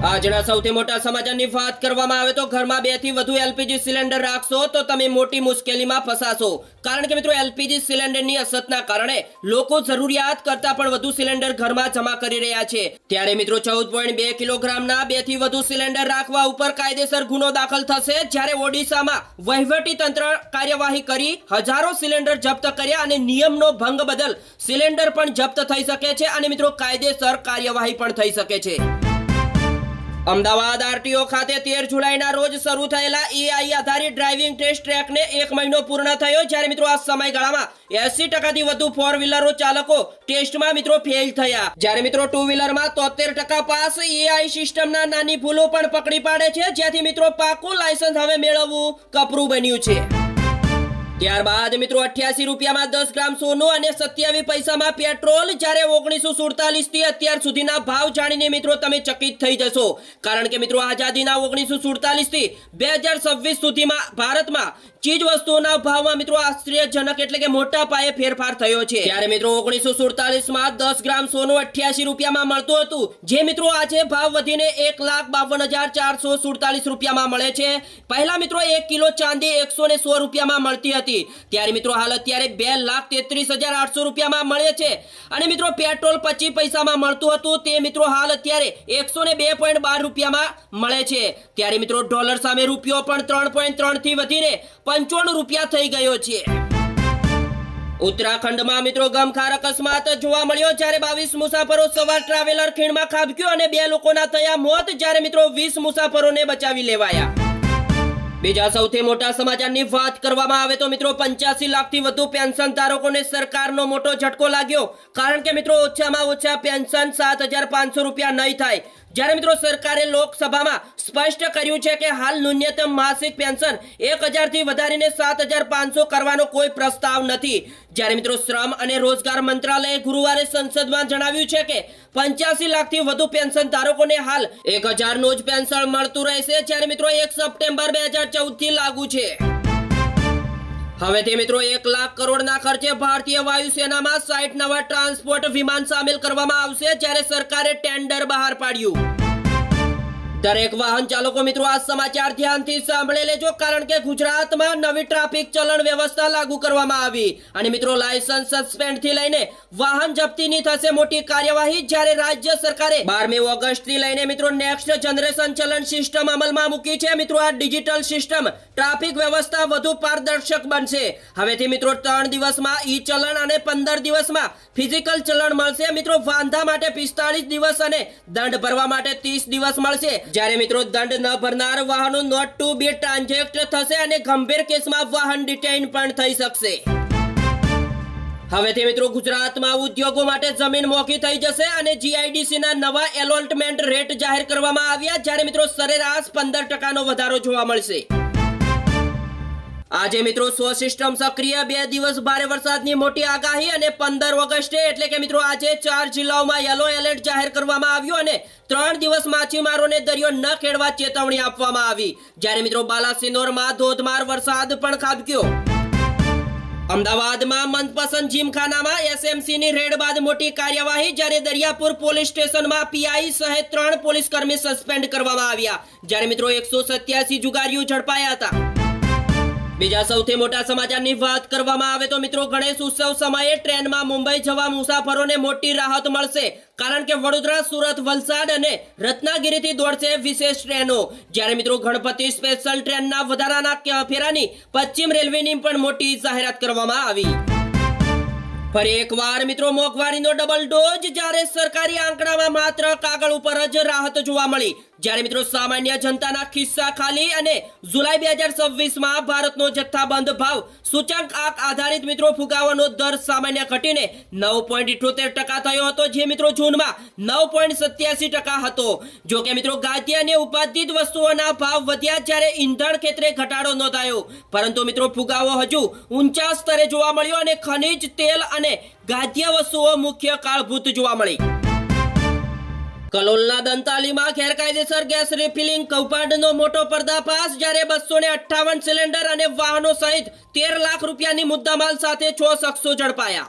આજના સૌથી મોટા સમાચારની વાત કરવામાં આવે તો ઘરમાં 2 થી વધુ એલપીજી સિલિન્ડર રાખશો તો તમે મોટી મુશ્કેલીમાં ફસાશો। કારણ કે મિત્રો એલપીજી સિલિન્ડરની અછતના કારણે લોકો જરૂરિયાત કરતા પણ વધુ સિલિન્ડર ઘરમાં જમા કરી રહ્યા છે। ત્યારે મિત્રો 14.2 કિલોગ્રામના 2 થી વધુ સિલિન્ડર રાખવા ઉપર કાયદેસર ગુનો દાખલ થશે। જ્યારે ઓડિશામાં વહીવટી તંત્ર કાર્યવાહી કરી હજારો સિલિન્ડર જપ્ત કર્યા અને નિયમનો ભંગ બદલ સિલિન્ડર પણ જપ્ત થઈ શકે છે અને મિત્રો કાયદેસર કાર્યવાહી પણ થઈ શકે છે। અમદાવાદ આરટીઓ ખાતે 13 જુલાઈના રોજ શરૂ થયેલા એઆઈ આધારિત ડ્રાઇવિંગ ટેસ્ટ ટ્રેકને 1 મહિનો પૂર્ણ થયો। જ્યારે મિત્રો આ સમયગાળામાં 80% વધુ 4 વ્હીલરો ચાલકો ટેસ્ટમાં મિત્રો ફેલ થયા। જ્યારે મિત્રો 2 વ્હીલરમાં 73% પાસ। એઆઈ સિસ્ટમના નાની ભૂલો પણ પકડી પાડે છે, જેથી મિત્રો પાકું લાયસન્સ હવે મેળવવું કપરું બન્યું છે। ત્યારબાદ મિત્રો 88 રૂપિયામાં 10 ગ્રામ સોનું અને 27 પૈસામાં પેટ્રોલ। જ્યારે 1947 થી અત્યાર સુધીના ભાવ જાણીને મિત્રો તમે ચકિત થઈ જશો। કારણ કે મિત્રો આઝાદીના 1947 થી 2026 સુધીમાં ભારતમાં ચીજ વસ્તુઓના ભાવમાં મિત્રો આશ્ચર્યજનક એટલે કે મોટા પાયે ફેરફાર થયો છે। ત્યારે મિત્રો 1947 માં 10 ગ્રામ સોનું 88 રૂપિયામાં મળતું હતું, જે મિત્રો આજે ભાવ વધીને 1,52,447 રૂપિયામાં મળે છે। પહેલા મિત્રો 1 કિલો ચાંદી 116 રૂપિયામાં મળતી હતી, ત્યારે મિત્રો હાલ અત્યારે 2,33,800 રૂપિયામાં મળે છે। અને મિત્રો પેટ્રોલ 25 પૈસામાં મળતું હતું, તે મિત્રો હાલ અત્યારે 102.12 રૂપિયામાં મળે છે। ત્યારે મિત્રો ડોલર સામે રૂપિયો પણ 3.3 થી વધીને 95 રૂપિયા થઈ ગયો છે। ઉત્તરાખંડમાં મિત્રો ગમખાર અકસ્માત જોવા મળ્યો। જ્યારે 22 મુસાફરો સવાર ટ્રાવેલર ખીણમાં ખાબક્યો અને 2 લોકોના થયા મોત। જ્યારે મિત્રો 20 મુસાફરોને બચાવી લેવાયા। બીજા સૌથી મોટા સમાચારની વાત કરવામાં આવે તો મિત્રો 85 લાખથી વધુ પેન્શન ધારકોને સરકારનો મોટો ઝટકો લાગ્યો। કારણ કે મિત્રો ઓછામાં ઓછા પેન્શન 7,500 રૂપિયા નહીં થાય। જ્યારે મિત્રો સરકારે લોકસભામાં સ્પષ્ટ કર્યું છે કે હાલ ન્યૂનતમ માસિક પેન્શન 1,000 થી વધારીને 7,500 કરવાનો કોઈ પ્રસ્તાવ નથી। જ્યારે મિત્રો શ્રમ અને રોજગાર મંત્રાલયે ગુરુવારે સંસદમાં જણાવ્યું છે કે 85 લાખથી વધુ પેન્શન ધારકોને હાલ 1,000 નું જ પેન્શન મળતું રહેશે। જ્યારે મિત્રો 1 સપ્ટેમ્બર 2014 થી લાગુ છે। હવે તે મિત્રો 1 લાખ કરોડના ખર્ચે ભારતીય વાયુસેનામાં 60 નવા ટ્રાન્સપોર્ટ વિમાન સામેલ કરવામાં આવશે। જ્યારે સરકારે ટેન્ડર બહાર પાડ્યું। દરેક વાહન ચાલકો મિત્રો આ સમાચાર ધ્યાનથી સાંભળી લેજો, કારણ કે ગુજરાતમાં નવી ટ્રાફિક ચલણ વ્યવસ્થા લાગુ કરવામાં આવી અને મિત્રો લાયસન્સ સસ્પેન્ડ થી લઈને વાહન જપ્તીની થશે મોટી કાર્યવાહી। જ્યારે રાજ્ય સરકારે 12મી ઓગસ્ટથી લઈને મિત્રો નેક્સ્ટ જનરેશન ચલણ સિસ્ટમ અમલમાં મૂકી છે। મિત્રો આ ડિજિટલ સિસ્ટમ ટ્રાફિક વ્યવસ્થા વધુ પારદર્શક બનશે। હવેથી મિત્રો 3 દિવસમાં ઈ ચલણ અને 15 દિવસમાં ફિઝિકલ ચલણ મળશે। મિત્રો વાંધા માટે 45 દિવસ અને દંડ ભરવા માટે 30 દિવસ મળશે। જ્યારે મિત્રો દંડ ન ભરનાર વાહનો નોટ ટુ બી ટ્રાન્ઝેક્ટ થશે અને ગંભીર કેસમાં વાહન ડિટેઇન પણ થઈ શકશે। હવેથી મિત્રો ગુજરાતમાં ઉદ્યોગો માટે જમીન મોંઘી થઈ જશે અને જીઆઈડીસી ના નવા એલોટમેન્ટ રેટ જાહેર કરવામાં આવ્યા। જ્યારે મિત્રો સરેરાશ 15% નો વધારો જોવા મળશે। આજે મિત્રો 100 સિસ્ટમ સક્રિય, 2 દિવસ ભારે વરસાદની મોટી આગાહી અને 15 ઓગસ્ટે એટલે કે મિત્રો આજે 4 જિલ્લાઓમાં યલો એલર્ટ જાહેર કરવામાં આવ્યું અને 3 દિવસ માછીમારોને દરિયો ન ખેડવા ચેતવણી આપવામાં આવી। જ્યારે મિત્રો બાલાસિનોરમાં ધોધમાર વરસાદ પણ ખાબક્યો। અમદાવાદમાં મનપસંદ જીમખાનામાં એસએમસીની રેડ બાદ મોટી કાર્યવાહી। જ્યારે દરિયાપુર પોલીસ સ્ટેશનમાં પીઆઈ સહિત 3 પોલીસ કર્મી સસ્પેન્ડ કરવામાં આવ્યા। જ્યારે મિત્રો 187 જુગારીઓ ઝડપાયા હતા। બીજા સૌથી મોટા સમાચારની વાત કરવામાં આવે તો મિત્રો ગણેશ ઉત્સવ સમયે ટ્રેનમાં મુંબઈ જવા મુસાફરોને મોટી રાહત મળશે। કારણ કે વડોદરા, સુરત, વલસાડ અને રત્નાગીરીથી દોડશે વિશેષ ટ્રેનો। જ્યારે મિત્રો ગણપતિ સ્પેશિયલ ટ્રેનના વધારાના ફેરાની પશ્ચિમ રેલવેની પણ મોટી જાહેરાત કરવામાં આવી। ફરી એકવાર મિત્રો મોંઘવારીનો ડબલ ડોઝ। જ્યારે સરકારી આંકડામાં માત્ર કાગળ ઉપર જ રાહત જોવા મળી। જ્યારે મિત્રો સામાન્ય જનતાના ખિસ્સા ખાલી અને જુલાઈ 2026માં ભારતનો જથ્થાબંધ ભાવ સૂચકાંક આધારિત મિત્રો ફુગાવાનો દર સામાન્ય ઘટીને 9.78% થયો હતો, જે મિત્રો જૂનમાં 9.87% હતો। જો કે મિત્રો ખાદ્ય અને ઉત્પાદિત વસ્તુઓના ભાવ વધ્યા, જ્યારે ઈંધણ ક્ષેત્રે ઘટાડો નોંધાયો, પરંતુ મિત્રો ફુગાવો હજુ ઊંચા સ્તરે જોવા મળ્યો અને ખનિજ તેલ અને ખાદ્ય વસ્તુઓ મુખ્ય કાળભૂત જોવા મળી। કલોલના દંતાલીમાં ગેરકાયદેસર ગેસ રિફિલિંગ કૌભાંડનો મોટો પર્દાફાશ। જ્યારે 258 સિલિન્ડર અને વાહનો સહિત 13 લાખ રૂપિયાની મુદ્દામાલ સાથે 6 શખ્સો ઝડપાયા।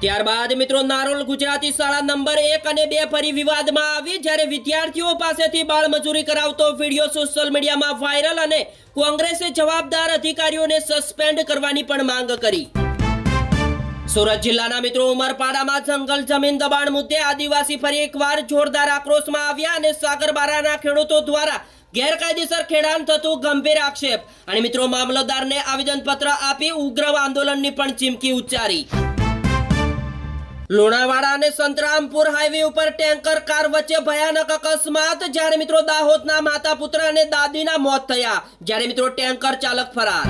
ત્યારબાદ મિત્રો નારોલ ગુજરાતી શાળા નંબર 1 અને 2 ફરી વિવાદમાં આવી, જ્યારે વિદ્યાર્થીઓ પાસેથી બાળમજૂરી કરાવતો વિડીયો સોશિયલ મીડિયામાં વાયરલ અને કોંગ્રેસે જવાબદાર અધિકારીઓને સસ્પેન્ડ કરવાની પણ માંગ કરી. સુરત જિલ્લાના મિત્રો ઉમરપાડામાં જંગલ જમીન દબાણ મુદ્દે આદિવાસી ફરી એકવાર જોરદાર આક્રોશમાં આવ્યા અને સાગરબારાના ખેડૂતો દ્વારા ગેરકાયદેસર ખેડાણ થતું ગંભીર આક્ષેપ અને મિત્રો મામલતદારને આવેદનપત્ર આપી ઉગ્ર આંદોલનની પણ ચીમકી ઉચ્ચારી. લુણાવાડા અને સંતરામપુર હાઈવે ઉપર ટેન્કર કાર વચ્ચે ભયાનક અકસ્માત, જ્યારે મિત્રો દાહોદના માતા પુત્ર અને દાદીના મોત થયા, જ્યારે મિત્રો ટેન્કર ચાલક ફરાર.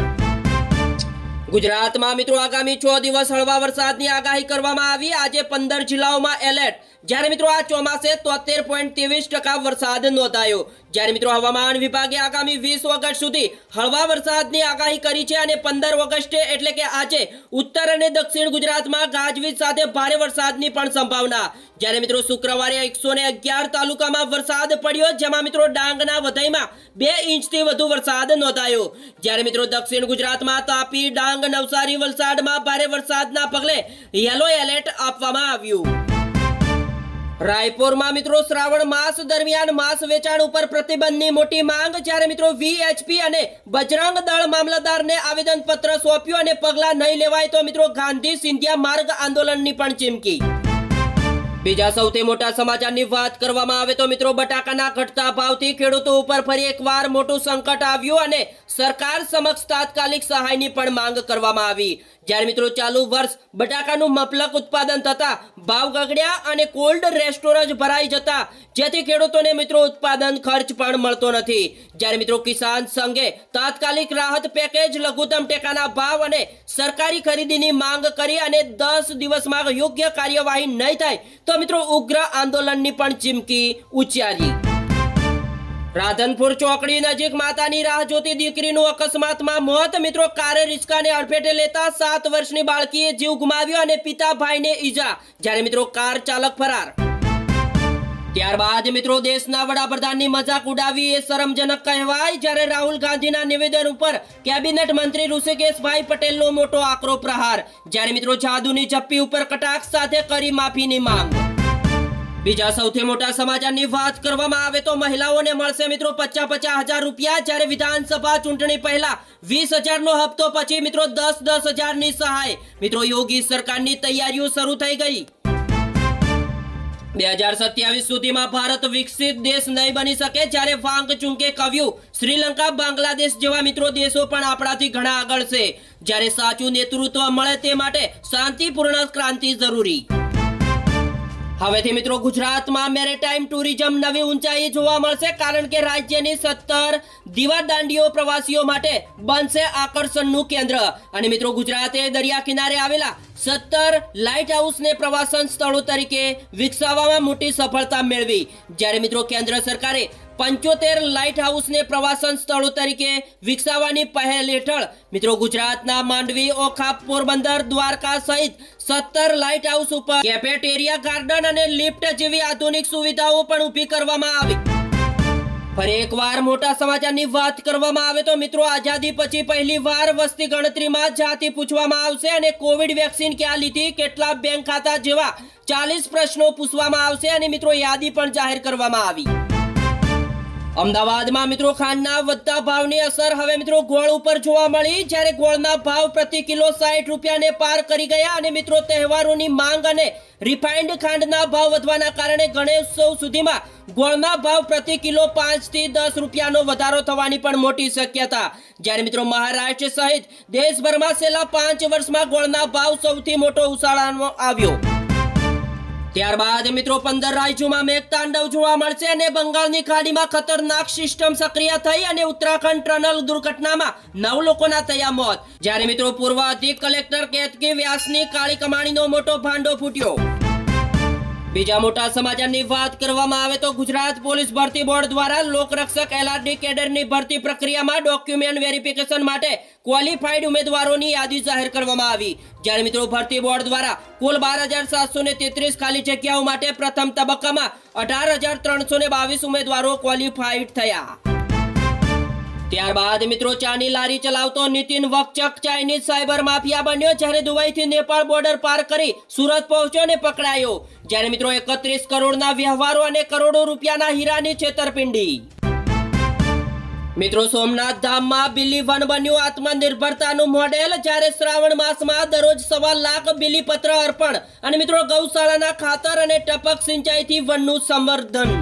ગુજરાતમાં મિત્રો આગામી 6 દિવસ હળવા વરસાદની આગાહી કરવામાં આવી. આજે 15 જિલ્લાઓમાં એલર્ટ, જ્યારે મિત્રો આ ચોમાસે 73.23% વરસાદ નોંધાયો. જ્યારે મિત્રો હવામાન વિભાગે આગામી 20 ઓગસ્ટ સુધી હળવા વરસાદની આગાહી કરી છે અને 15 ઓગસ્ટે એટલે કે આજે ઉત્તર અને દક્ષિણ ગુજરાતમાં ગાજવીજ સાથે ભારે વરસાદની પણ સંભાવના. જ્યારે મિત્રો શુક્રવારે 111 તાલુકામાં વરસાદ પડ્યો, જેમાં મિત્રો ડાંગના વધઈમાં 2 ઇંચથી વધુ વરસાદ નોંધાયો. જ્યારે મિત્રો દક્ષિણ ગુજરાતમાં તાપી, ડાંગ, નવસારી, વલસાડમાં ભારે વરસાદના પગલે યલો એલર્ટ આપવામાં આવ્યું. રાયપુરમાં મિત્રો શ્રાવણ માસ દરમિયાન માંસ વેચાણ ઉપર પ્રતિબંધની મોટી માંગ, જ્યારે મિત્રો વીએચપી અને બજરંગ દળ મામલતદારને આવેદનપત્ર સોંપ્યું અને પગલાં નહીં લેવાય તો મિત્રો ગાંધી સિંધિયા માર્ગ આંદોલનની પણ ચીમકી. બીજા સૌથી મોટા સમાચારની વાત કરવામાં આવે તો મિત્રો બટાકાના ઘટતા ભાવથી ખેડૂતો ઉપર ફરી એકવાર મોટું સંકટ આવ્યું અને સરકાર સમક્ષ તાત્કાલિક સહાયની પણ માંગ કરવામાં આવી. જ્યારે મિત્રો ચાલુ વર્ષ બટાકાનું મબલક ઉત્પાદન થતા ભાવ ગગડ્યા અને કોલ્ડ સ્ટોરેજ ભરાઈ જતા જેથી ખેડૂતોને મિત્રો ઉત્પાદન ખર્ચ પણ મળતો નથી. જ્યારે મિત્રો કિસાન સંઘે તાત્કાલિક રાહત પેકેજ, લઘુત્તમ ટેકાના ભાવ અને સરકારી ખરીદીની માંગ કરી અને 10 દિવસમાં યોગ્ય કાર્યવાહી નહીં થાય તો મિત્રો ઉગ્ર આંદોલનની પણ ચીમકી ઉચ્ચારી. રાધનપુર ચોકડી નજીક માતાની રાહ જોતી દીકરીનું અકસ્માતમાં મોત, મિત્રો કારે રિક્ષાને અડફેટે લેતા 7 વર્ષની બાળકીએ જીવ ગુમાવ્યો અને પિતા ભાઈને ઈજા, જ્યારે મિત્રો કાર ચાલક ફરાર. ત્યારબાદ મિત્રો દેશના વડાપ્રધાનની મજાક ઉડાવી એ શરમજનક કહેવાય, જ્યારે રાહુલ ગાંધીના નિવેદન ઉપર કેબિનેટ મંત્રી ઋષિકેશભાઈ પટેલનો મોટો આકરો પ્રહાર, જ્યારે મિત્રો જાદુની જપ્પી ઉપર કટાક્ષ સાથે કરી માફીની માંગ. બીજા સૌથી મોટા સમાચારની વાત કરવામાં આવે તો મહિલાઓને મળશે મિત્રો 50,000 રૂપિયા, જ્યારે વિધાનસભા ચૂંટણી પહેલા 20,000નો હપ્તો, પછી મિત્રો 10,000ની સહાય. મિત્રો યોગી સરકારની તૈયારીઓ શરૂ થઈ ગઈ. 2027 સુધીમાં ભારત વિકસિત દેશ નહીં બની શકે, જ્યારે વાંગચુકે કહ્યું શ્રીલંકા, બાંગ્લાદેશ જેવા મિત્રો દેશો પણ આપણાથી ઘણા આગળ છે. જ્યારે સાચું નેતૃત્વ મળે તે માટે શાંતિપૂર્ણ ક્રાંતિ જરૂરી. હવેથી મિત્રો ગુજરાતમાં મેરીટાઈમ ટુરિઝમ નવી ઊંચાઈ જોવા મળશે, કારણ કે રાજ્યની 17 દીવાદાંડીઓ પ્રવાસીઓ માટે બનશે આકર્ષણનું કેન્દ્ર. અને મિત્રો ગુજરાતે દરિયા કિનારે આવેલા 17 લાઇટ હાઉસને પ્રવાસન સ્થળો તરીકે વિકસાવવામાં મોટી સફળતા મેળવી. જ્યારે મિત્રો કેન્દ્ર સરકારે 75 લાઇટ હાઉસને પ્રવાસન સ્થળો તરીકે વિકસાવવાની પહેલ હેઠળ મિત્રો ગુજરાતના માંડવી, ઓખા, પોરબંદર, દ્વારકા સહિત 17 લાઇટ હાઉસ ઉપર કેફેટેરિયા, ગાર્ડન અને લિફ્ટ જેવી આધુનિક સુવિધાઓ પણ ઊભી કરવામાં આવી. ફરી એકવાર મોટા સમાચારની વાત કરવામાં આવે તો મિત્રો આઝાદી પછી પહેલીવાર વસ્તી ગણતરીમાં જાતિ પૂછવામાં આવશે અને કોવિડ વેક્સિન ક્યાં લીધી, કેટલા બેંક ખાતા જેવા 40 પ્રશ્નો પૂછવામાં આવશે અને મિત્રો યાદી પણ જાહેર કરવામાં આવી. અમદાવાદમાં મિત્રો ખાંડના વધતા ભાવની અસર હવે મિત્રો ગોળ ઉપર જોવા મળી, જ્યારે ગોળના ભાવ પ્રતિ કિલો 60 રૂપિયાને પાર કરી ગયા અને મિત્રો તહેવારોની માંગ અને રિફાઇન્ડ ખાંડના ભાવ વધવાના કારણે ગણેશોત્સવ સુધીમાં ગોળના ભાવ પ્રતિ કિલો 5 થી 10 રૂપિયાનો વધારો થવાની પણ મોટી શક્યતા. જ્યારે મિત્રો મહારાષ્ટ્ર સહિત દેશભરમાં છેલ્લા 5 વર્ષમાં ગોળના ભાવ સૌથી મોટો ઉછાળવામાં આવ્યો. ત્યારબાદ મિત્રો 15 રાજ્યોમાં મેઘતાંડવ જોવા મળશે અને બંગાળની ખાડીમાં ખતરનાક સિસ્ટમ સક્રિય થઈ અને ઉત્તરાખંડ ટનલ દુર્ઘટનામાં 9 લોકોના થયા મોત. જ્યારે મિત્રો પૂર્વ અધિક કલેક્ટર કેતકી વ્યાસની કાળી કમાણીનો મોટો ભાંડો ફૂટ્યો. બીજા મોટા સમાચારની વાત કરવામાં આવે તો ગુજરાત પોલીસ ભરતી બોર્ડ દ્વારા લોકરક્ષક એલઆરડી કેડરની ભરતી પ્રક્રિયામાં ડોક્યુમેન્ટ વેરિફિકેશન માટે ક્વોલિફાઈડ ઉમેદવારોની યાદી જાહેર કરવામાં આવી. જ્યારે મિત્રો ભરતી બોર્ડ દ્વારા કુલ 12,733 ખાલી જગ્યાઓ માટે પ્રથમ તબક્કામાં 18,322 ઉમેદવારો ક્વોલિફાઈડ થયા. ત્યારબાદ મિત્રો ચાની લારી ચલાવતો નીતિન વકચક ચાઇનીઝ સાયબર માફિયા બન્યો, જ્યારે દુબઈથી નેપાળ બોર્ડર પાર કરી સુરત પહોંચ્યો અને પકડાયો. જ્યારે મિત્રો 31 કરોડના વ્યવહારો અને કરોડો રૂપિયાના હીરાની છેતરપિંડી. મિત્રો સોમનાથ ધામમાં બિલીવન બન્યું આત્મનિર્ભરતાનું મોડેલ, જ્યારે શ્રાવણ માસમાં દરરોજ 1.25 લાખ બિલીપત્ર અર્પણ અને મિત્રો ગૌશાળાના ખાતર અને ટપક સિંચાઈથી વનનું સંવર્ધન.